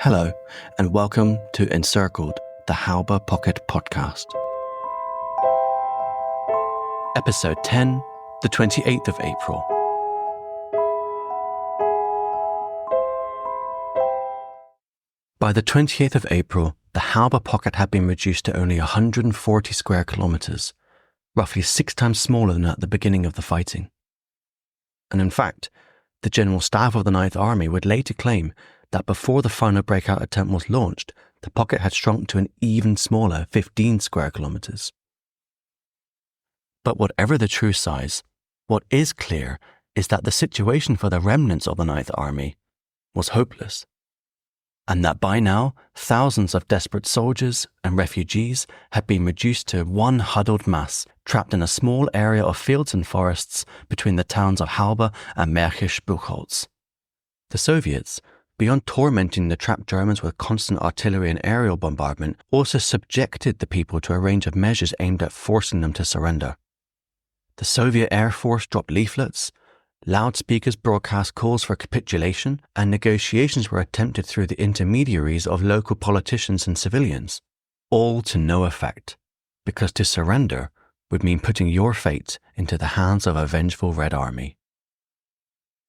Hello, and welcome to Encircled, the Halbe Pocket Podcast. Episode 10, the 28th of April. By the 28th of April, the Halbe Pocket had been reduced to only 140 square kilometres, roughly 6 times smaller than at the beginning of the fighting. And in fact, the General Staff of the Ninth Army would later claim that before the final breakout attempt was launched, the pocket had shrunk to an even smaller 15 square kilometres. But whatever the true size, what is clear is that the situation for the remnants of the Ninth Army was hopeless, and that by now thousands of desperate soldiers and refugees had been reduced to one huddled mass trapped in a small area of fields and forests between the towns of Halbe and Märkisch-Buchholz. The Soviets, beyond tormenting the trapped Germans with constant artillery and aerial bombardment, also subjected the people to a range of measures aimed at forcing them to surrender. The Soviet Air Force dropped leaflets, loudspeakers broadcast calls for capitulation, and negotiations were attempted through the intermediaries of local politicians and civilians, all to no effect, because to surrender would mean putting your fate into the hands of a vengeful Red Army.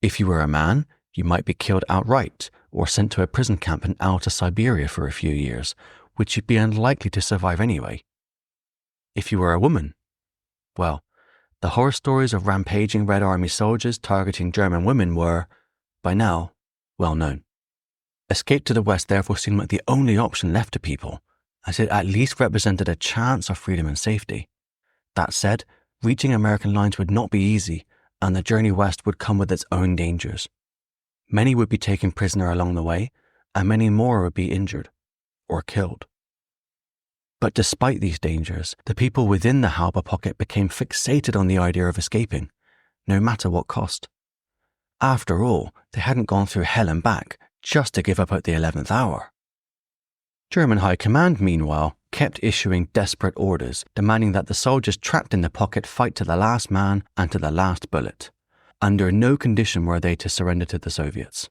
If you were a man, you might be killed outright or sent to a prison camp in outer Siberia for a few years, which you'd be unlikely to survive anyway. If you were a woman, well, the horror stories of rampaging Red Army soldiers targeting German women were, by now, well known. Escape to the west therefore seemed like the only option left to people, as it at least represented a chance of freedom and safety. That said, reaching American lines would not be easy, and the journey west would come with its own dangers. Many would be taken prisoner along the way, and many more would be injured or killed. But despite these dangers, the people within the Halbe Pocket became fixated on the idea of escaping, no matter what cost. After all, they hadn't gone through hell and back just to give up at the 11th hour. German High Command, meanwhile, kept issuing desperate orders, demanding that the soldiers trapped in the pocket fight to the last man and to the last bullet. Under no condition were they to surrender to the Soviets.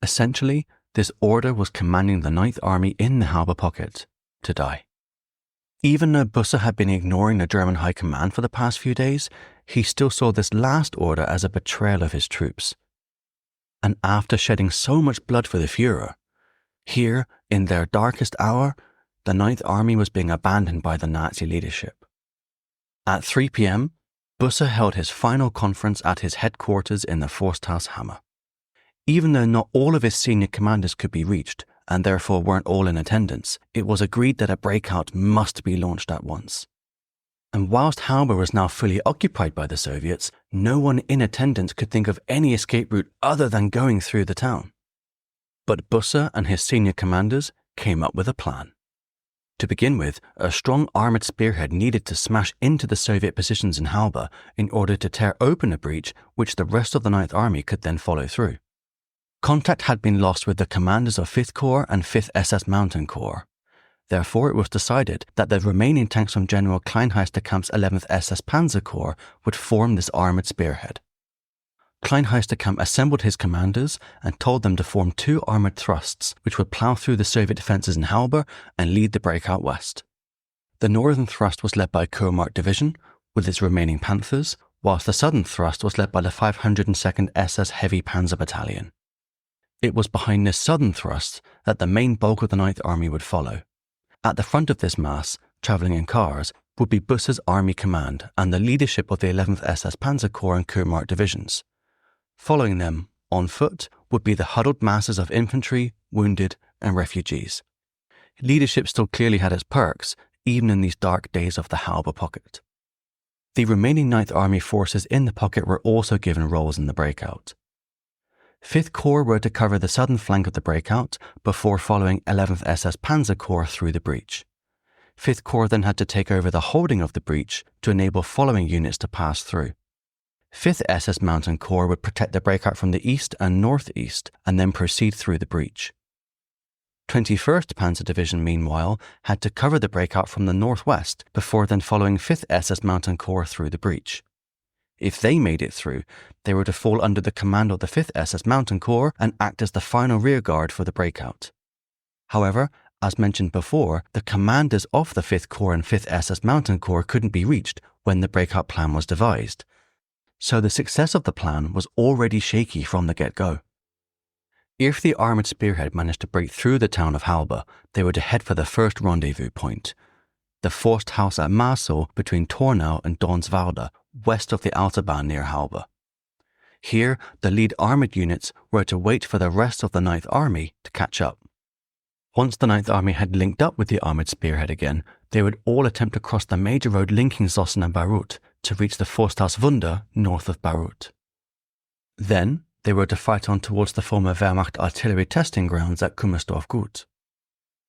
Essentially, this order was commanding the Ninth Army in the Halbe Pocket to die. Even though Busse had been ignoring the German High Command for the past few days, he still saw this last order as a betrayal of his troops. And after shedding so much blood for the Führer, here, in their darkest hour, the Ninth Army was being abandoned by the Nazi leadership. At 3 p.m., Busse held his final conference at his headquarters in the Forsthaus Hammer. Even though not all of his senior commanders could be reached, and therefore weren't all in attendance, it was agreed that a breakout must be launched at once. And whilst Halbe was now fully occupied by the Soviets, no one in attendance could think of any escape route other than going through the town. But Busse and his senior commanders came up with a plan. To begin with, a strong armoured spearhead needed to smash into the Soviet positions in Halbe in order to tear open a breach which the rest of the Ninth Army could then follow through. Contact had been lost with the commanders of 5th Corps and 5th SS Mountain Corps. Therefore, it was decided that the remaining tanks from General Kleinheisterkamp's 11th SS Panzer Corps would form this armoured spearhead. Kleinheisterkamp assembled his commanders and told them to form 2 armoured thrusts which would plough through the Soviet defences in Halbe and lead the breakout west. The northern thrust was led by Kurmark Division, with its remaining Panthers, whilst the southern thrust was led by the 502nd SS Heavy Panzer Battalion. It was behind this southern thrust that the main bulk of the Ninth Army would follow. At the front of this mass, travelling in cars, would be Busse's Army Command and the leadership of the 11th SS Panzer Corps and Kurmark Divisions. Following them, on foot, would be the huddled masses of infantry, wounded, and refugees. Leadership still clearly had its perks, even in these dark days of the Halbe Pocket. The remaining Ninth Army forces in the pocket were also given roles in the breakout. 5th Corps were to cover the southern flank of the breakout before following 11th SS Panzer Corps through the breach. 5th Corps then had to take over the holding of the breach to enable following units to pass through. 5th SS Mountain Corps would protect the breakout from the east and northeast and then proceed through the breach. 21st Panzer Division, meanwhile, had to cover the breakout from the northwest before then following 5th SS Mountain Corps through the breach. If they made it through, they were to fall under the command of the 5th SS Mountain Corps and act as the final rearguard for the breakout. However, as mentioned before, the commanders of the 5th Corps and 5th SS Mountain Corps couldn't be reached when the breakout plan was devised. So the success of the plan was already shaky from the get-go. If the armoured spearhead managed to break through the town of Halbe, they were to head for the first rendezvous point, the Forsthaus at Marsel between Tornau and Donswalde, west of the Autobahn near Halbe. Here, the lead armoured units were to wait for the rest of the 9th Army to catch up. Once the 9th Army had linked up with the armoured spearhead again, they would all attempt to cross the major road linking Zossen and Bayreuth to reach the Forsthaus-Wunde north of Bayreuth. Then, they were to fight on towards the former Wehrmacht artillery testing grounds at Kummersdorf Gut.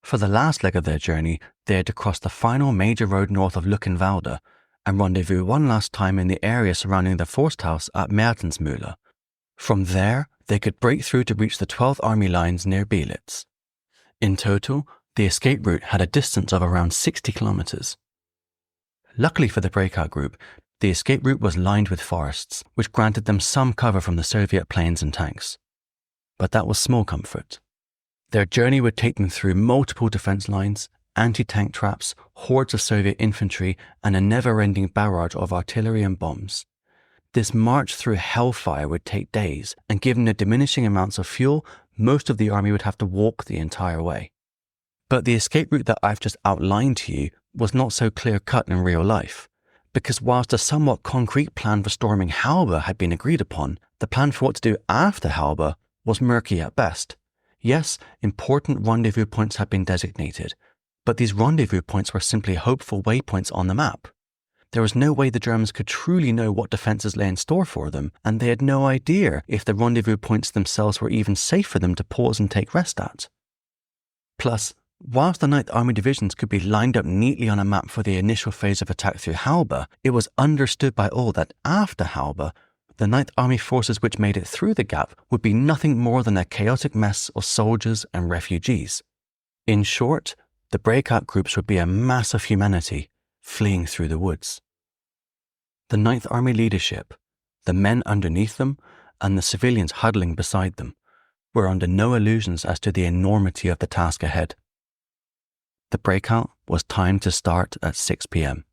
For the last leg of their journey, they had to cross the final major road north of Luckenwalde and rendezvous one last time in the area surrounding the Forsthaus at Mertensmühle. From there, they could break through to reach the 12th Army lines near Belitz. In total, the escape route had a distance of around 60 kilometers. Luckily for the breakout group, the escape route was lined with forests, which granted them some cover from the Soviet planes and tanks. But that was small comfort. Their journey would take them through multiple defense lines, anti-tank traps, hordes of Soviet infantry, and a never-ending barrage of artillery and bombs. This march through hellfire would take days, and given the diminishing amounts of fuel, most of the army would have to walk the entire way. But the escape route that I've just outlined to you was not so clear-cut in real life, because whilst a somewhat concrete plan for storming Halbe had been agreed upon, the plan for what to do after Halbe was murky at best. Yes, important rendezvous points had been designated, but these rendezvous points were simply hopeful waypoints on the map. There was no way the Germans could truly know what defences lay in store for them, and they had no idea if the rendezvous points themselves were even safe for them to pause and take rest at. Plus, whilst the 9th Army divisions could be lined up neatly on a map for the initial phase of attack through Halbe, it was understood by all that after Halbe, the 9th Army forces which made it through the gap would be nothing more than a chaotic mess of soldiers and refugees. In short, the breakout groups would be a mass of humanity fleeing through the woods. The 9th Army leadership, the men underneath them, and the civilians huddling beside them, were under no illusions as to the enormity of the task ahead. The breakout was timed to start at 6 p.m.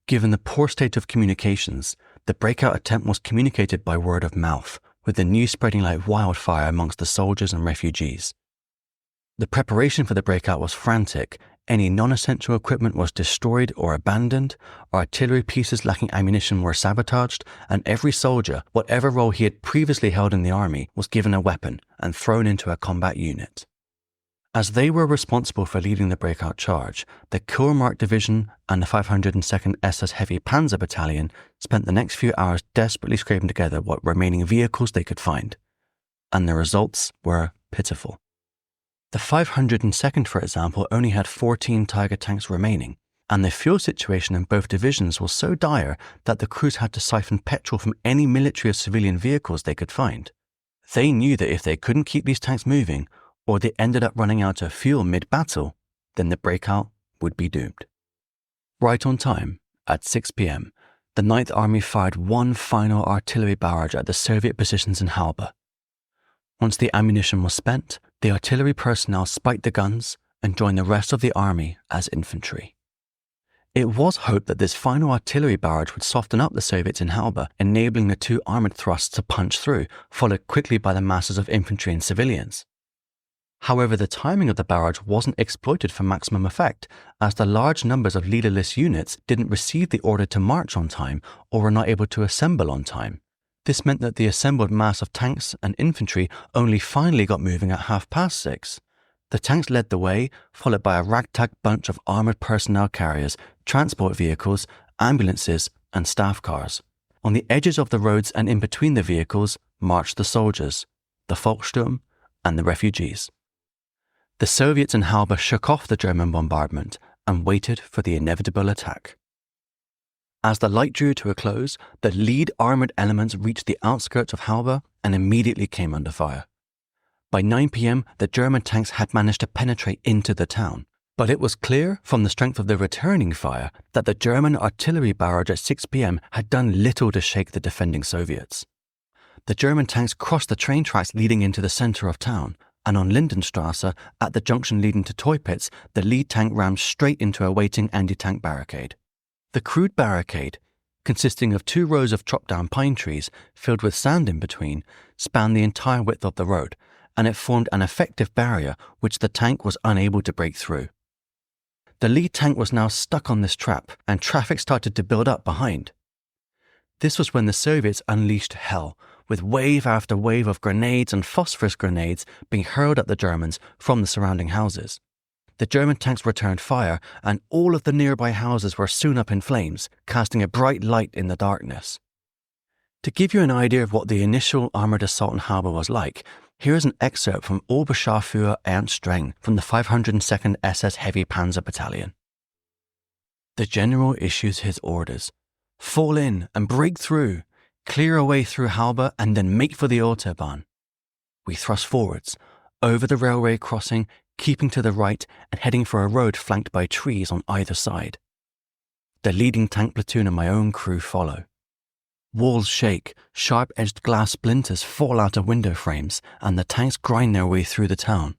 Given the poor state of communications, the breakout attempt was communicated by word of mouth, with the news spreading like wildfire amongst the soldiers and refugees. The preparation for the breakout was frantic. Any non-essential equipment was destroyed or abandoned, artillery pieces lacking ammunition were sabotaged, and every soldier, whatever role he had previously held in the army, was given a weapon and thrown into a combat unit. As they were responsible for leading the breakout charge, the Kurmark Division and the 502nd SS Heavy Panzer Battalion spent the next few hours desperately scraping together what remaining vehicles they could find. And the results were pitiful. The 502nd, for example, only had 14 Tiger tanks remaining, and the fuel situation in both divisions was so dire that the crews had to siphon petrol from any military or civilian vehicles they could find. They knew that if they couldn't keep these tanks moving, or they ended up running out of fuel mid-battle, then the breakout would be doomed. Right on time, at 6 p.m., the 9th Army fired one final artillery barrage at the Soviet positions in Halbe. Once the ammunition was spent, the artillery personnel spiked the guns and joined the rest of the army as infantry. It was hoped that this final artillery barrage would soften up the Soviets in Halbe, enabling the two armoured thrusts to punch through, followed quickly by the masses of infantry and civilians. However, the timing of the barrage wasn't exploited for maximum effect, as the large numbers of leaderless units didn't receive the order to march on time or were not able to assemble on time. This meant that the assembled mass of tanks and infantry only finally got moving at 6:30. The tanks led the way, followed by a ragtag bunch of armoured personnel carriers, transport vehicles, ambulances, and staff cars. On the edges of the roads and in between the vehicles marched the soldiers, the Volkssturm, and the refugees. The Soviets in Halbe shook off the German bombardment and waited for the inevitable attack. As the light drew to a close, the lead armoured elements reached the outskirts of Halbe and immediately came under fire. By 9 p.m, the German tanks had managed to penetrate into the town, but it was clear from the strength of the returning fire that the German artillery barrage at 6 p.m. had done little to shake the defending Soviets. The German tanks crossed the train tracks leading into the centre of town, and on Lindenstrasse, at the junction leading to toy pits, the lead tank rammed straight into a waiting anti-tank barricade. The crude barricade, consisting of 2 rows of chopped-down pine trees filled with sand in between, spanned the entire width of the road, and it formed an effective barrier which the tank was unable to break through. The lead tank was now stuck on this trap, and traffic started to build up behind. This was when the Soviets unleashed hell, with wave after wave of grenades and phosphorus grenades being hurled at the Germans from the surrounding houses. The German tanks returned fire, and all of the nearby houses were soon up in flames, casting a bright light in the darkness. To give you an idea of what the initial armoured assault on Halbe was like, here is an excerpt from Oberscharführer Ernst Streng from the 502nd SS Heavy Panzer Battalion. The General issues his orders. Fall in and break through. Clear a way through Halbe and then make for the Autobahn. We thrust forwards, over the railway crossing, keeping to the right and heading for a road flanked by trees on either side. The leading tank platoon and my own crew follow. Walls shake, sharp-edged glass splinters fall out of window frames, and the tanks grind their way through the town.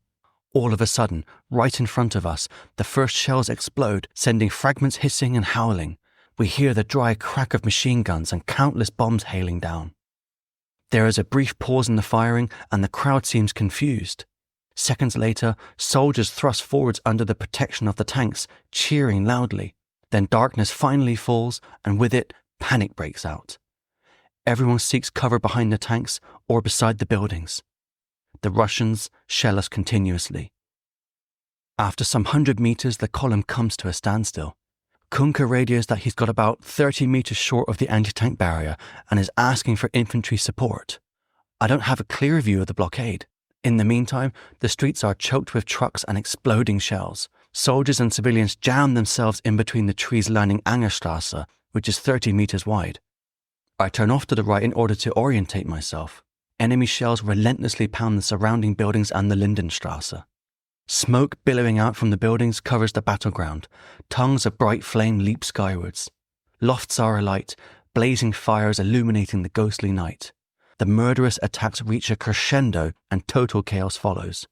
All of a sudden, right in front of us, the first shells explode, sending fragments hissing and howling. We hear the dry crack of machine guns and countless bombs hailing down. There is a brief pause in the firing, and the crowd seems confused. Seconds later, soldiers thrust forwards under the protection of the tanks, cheering loudly. Then darkness finally falls, and with it, panic breaks out. Everyone seeks cover behind the tanks or beside the buildings. The Russians shell us continuously. After some 100 meters, the column comes to a standstill. Kunke radios that he's got about 30 meters short of the anti-tank barrier and is asking for infantry support. I don't have a clear view of the blockade. In the meantime, the streets are choked with trucks and exploding shells. Soldiers and civilians jam themselves in between the trees lining Angerstrasse, which is 30 meters wide. I turn off to the right in order to orientate myself. Enemy shells relentlessly pound the surrounding buildings and the Lindenstrasse. Smoke billowing out from the buildings covers the battleground. Tongues of bright flame leap skywards. Lofts are alight, blazing fires illuminating the ghostly night. The murderous attacks reach a crescendo and total chaos follows.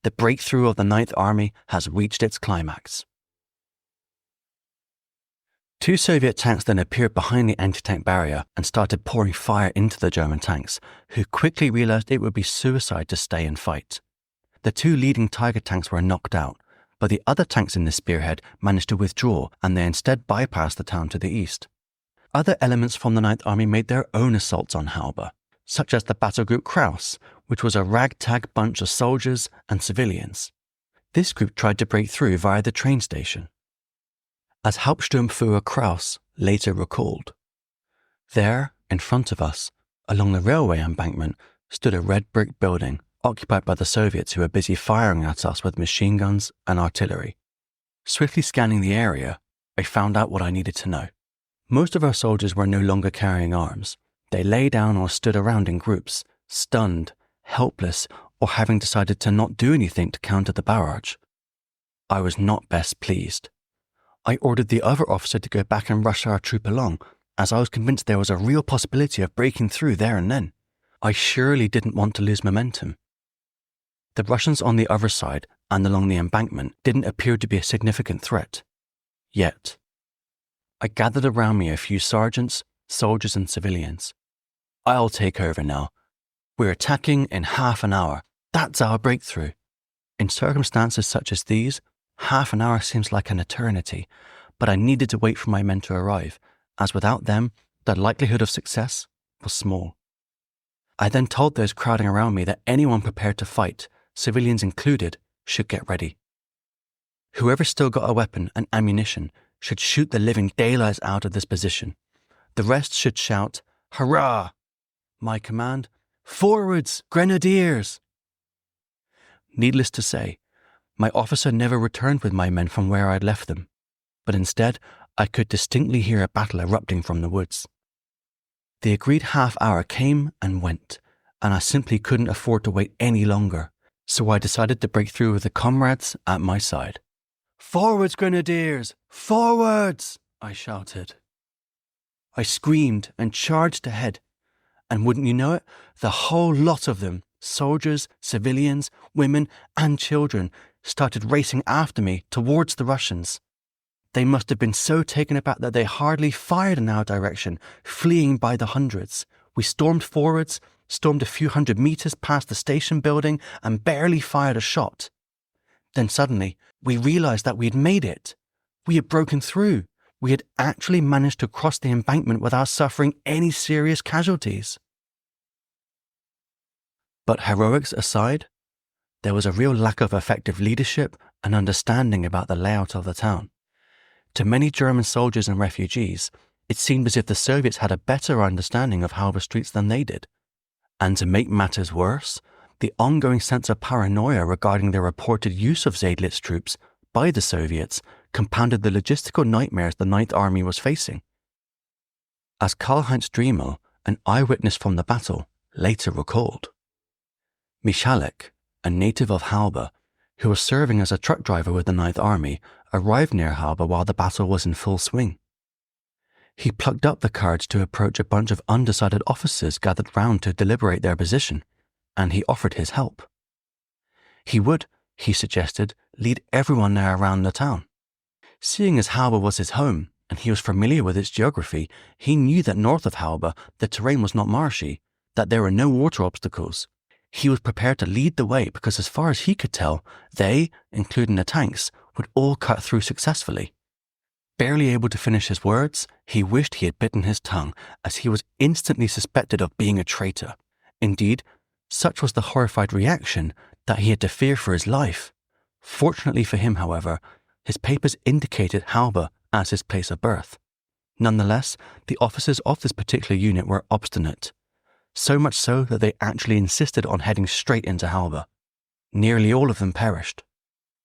The breakthrough of the Ninth Army has reached its climax. 2 Soviet tanks then appeared behind the anti-tank barrier and started pouring fire into the German tanks, who quickly realized it would be suicide to stay and fight. The 2 leading Tiger tanks were knocked out, but the other tanks in the spearhead managed to withdraw, and they instead bypassed the town to the east. Other elements from the Ninth Army made their own assaults on Halbe, such as the battle group Kraus, which was a ragtag bunch of soldiers and civilians. This group tried to break through via the train station. As Hauptsturmführer Kraus later recalled, there, in front of us, along the railway embankment, stood a red brick building occupied by the Soviets who were busy firing at us with machine guns and artillery. Swiftly scanning the area, I found out what I needed to know. Most of our soldiers were no longer carrying arms. They lay down or stood around in groups, stunned, helpless, or having decided to not do anything to counter the barrage. I was not best pleased. I ordered the other officer to go back and rush our troop along, as I was convinced there was a real possibility of breaking through there and then. I surely didn't want to lose momentum. The Russians on the other side and along the embankment didn't appear to be a significant threat. Yet. I gathered around me a few sergeants, soldiers and civilians. I'll take over now. We're attacking in half an hour. That's our breakthrough. In circumstances such as these, half an hour seems like an eternity, but I needed to wait for my men to arrive, as without them, the likelihood of success was small. I then told those crowding around me that anyone prepared to fight, civilians included, should get ready. Whoever still got a weapon and ammunition should shoot the living daylights out of this position. The rest should shout, "Hurrah!" My command, "Forwards, grenadiers!" Needless to say, my officer never returned with my men from where I'd left them, but instead I could distinctly hear a battle erupting from the woods. The agreed half hour came and went, and I simply couldn't afford to wait any longer, so I decided to break through with the comrades at my side. "Forwards, grenadiers! Forwards!" I shouted. I screamed and charged ahead, and wouldn't you know it, the whole lot of them, soldiers, civilians, women, and children started racing after me towards the Russians. They must have been so taken aback that they hardly fired in our direction, fleeing by the hundreds. We stormed forwards, stormed a few hundred meters past the station building, and barely fired a shot. Then suddenly, we realized that we had made it. We had broken through. We had actually managed to cross the embankment without suffering any serious casualties. But heroics aside, there was a real lack of effective leadership and understanding about the layout of the town. To many German soldiers and refugees, it seemed as if the Soviets had a better understanding of Halbe streets than they did. And to make matters worse, the ongoing sense of paranoia regarding the reported use of Seydlitz troops by the Soviets compounded the logistical nightmares the Ninth Army was facing. As Karl-Heinz Driemel, an eyewitness from the battle, later recalled, Michalek, a native of Halbe, who was serving as a truck driver with the Ninth Army, arrived near Halbe while the battle was in full swing. He plucked up the courage to approach a bunch of undecided officers gathered round to deliberate their position, and he offered his help. He would, he suggested, lead everyone there around the town. Seeing as Halbe was his home, and he was familiar with its geography, he knew that north of Halbe the terrain was not marshy, that there were no water obstacles. He was prepared to lead the way because as far as he could tell, they, including the tanks, would all cut through successfully. Barely able to finish his words, he wished he had bitten his tongue, as he was instantly suspected of being a traitor. Indeed, such was the horrified reaction that he had to fear for his life. Fortunately for him, however, his papers indicated Halbe as his place of birth. Nonetheless, the officers of this particular unit were obstinate, so much so that they actually insisted on heading straight into Halbe. Nearly all of them perished,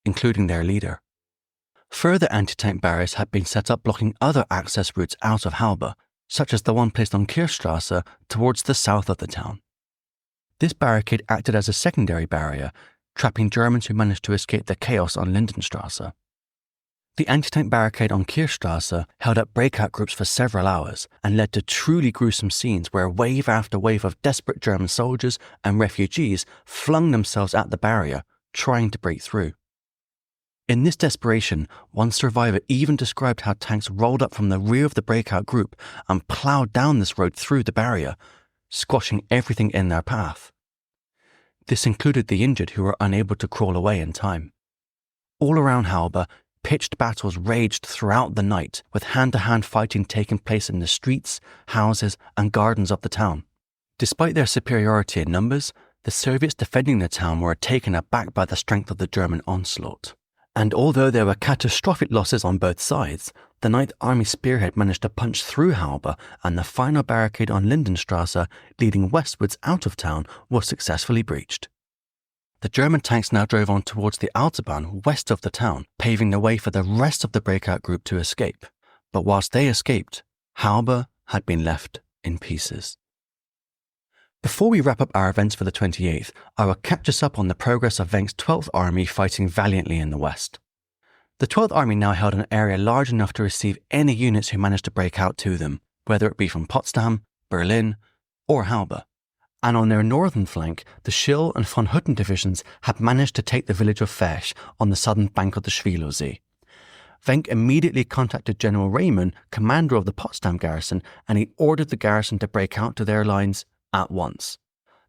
including their leader. Further anti-tank barriers had been set up blocking other access routes out of Halbe, such as the one placed on Kirchstrasse towards the south of the town. This barricade acted as a secondary barrier, trapping Germans who managed to escape the chaos on Lindenstrasse. The anti-tank barricade on Kirchstrasse held up breakout groups for several hours and led to truly gruesome scenes where wave after wave of desperate German soldiers and refugees flung themselves at the barrier, trying to break through. In this desperation, one survivor even described how tanks rolled up from the rear of the breakout group and ploughed down this road through the barrier, squashing everything in their path. This included the injured who were unable to crawl away in time. All around Halbe, pitched battles raged throughout the night, with hand-to-hand fighting taking place in the streets, houses, and gardens of the town. Despite their superiority in numbers, the Soviets defending the town were taken aback by the strength of the German onslaught. And although there were catastrophic losses on both sides, the Ninth Army spearhead managed to punch through Halbe, and the final barricade on Lindenstrasse, leading westwards out of town, was successfully breached. The German tanks now drove on towards the Autobahn west of the town, paving the way for the rest of the breakout group to escape. But whilst they escaped, Halbe had been left in pieces. Before we wrap up our events for the 28th, I will catch us up on the progress of Wenck's 12th Army fighting valiantly in the west. The 12th Army now held an area large enough to receive any units who managed to break out to them, whether it be from Potsdam, Berlin, or Halbe. And on their northern flank, the Schill and von Hutten divisions had managed to take the village of Fesch on the southern bank of the Schwielowsee. Wenck immediately contacted General Rehmann, commander of the Potsdam Garrison, and he ordered the garrison to break out to their lines at once.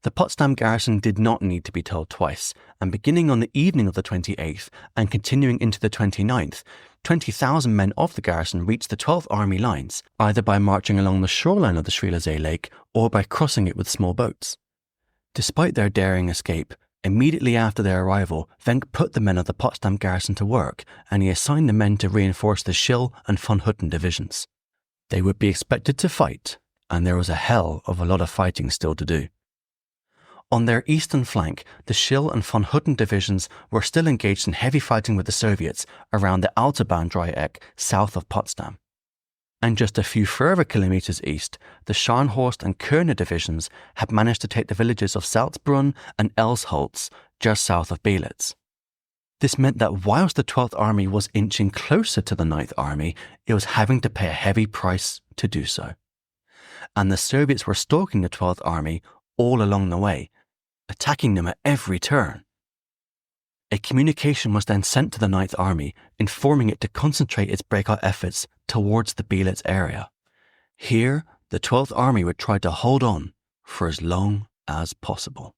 The Potsdam Garrison did not need to be told twice, and beginning on the evening of the 28th and continuing into the 29th, 20,000 men of the garrison reached the 12th Army lines, either by marching along the shoreline of the Schwielowsee Lake or by crossing it with small boats. Despite their daring escape, immediately after their arrival, Wenck put the men of the Potsdam Garrison to work, and he assigned the men to reinforce the Schill and von Hutten divisions. They would be expected to fight, and there was a hell of a lot of fighting still to do. On their eastern flank, the Schill and von Hutten divisions were still engaged in heavy fighting with the Soviets around the Autobahndreieck south of Potsdam. And just a few further kilometers east, the Scharnhorst and Körner divisions had managed to take the villages of Salzbrunn and Elsholtz just south of Belitz. This meant that whilst the 12th Army was inching closer to the 9th Army, it was having to pay a heavy price to do so. And the Soviets were stalking the 12th Army all along the way, attacking them at every turn. A communication was then sent to the Ninth Army, informing it to concentrate its breakout efforts towards the Belitz area. Here, the 12th Army would try to hold on for as long as possible.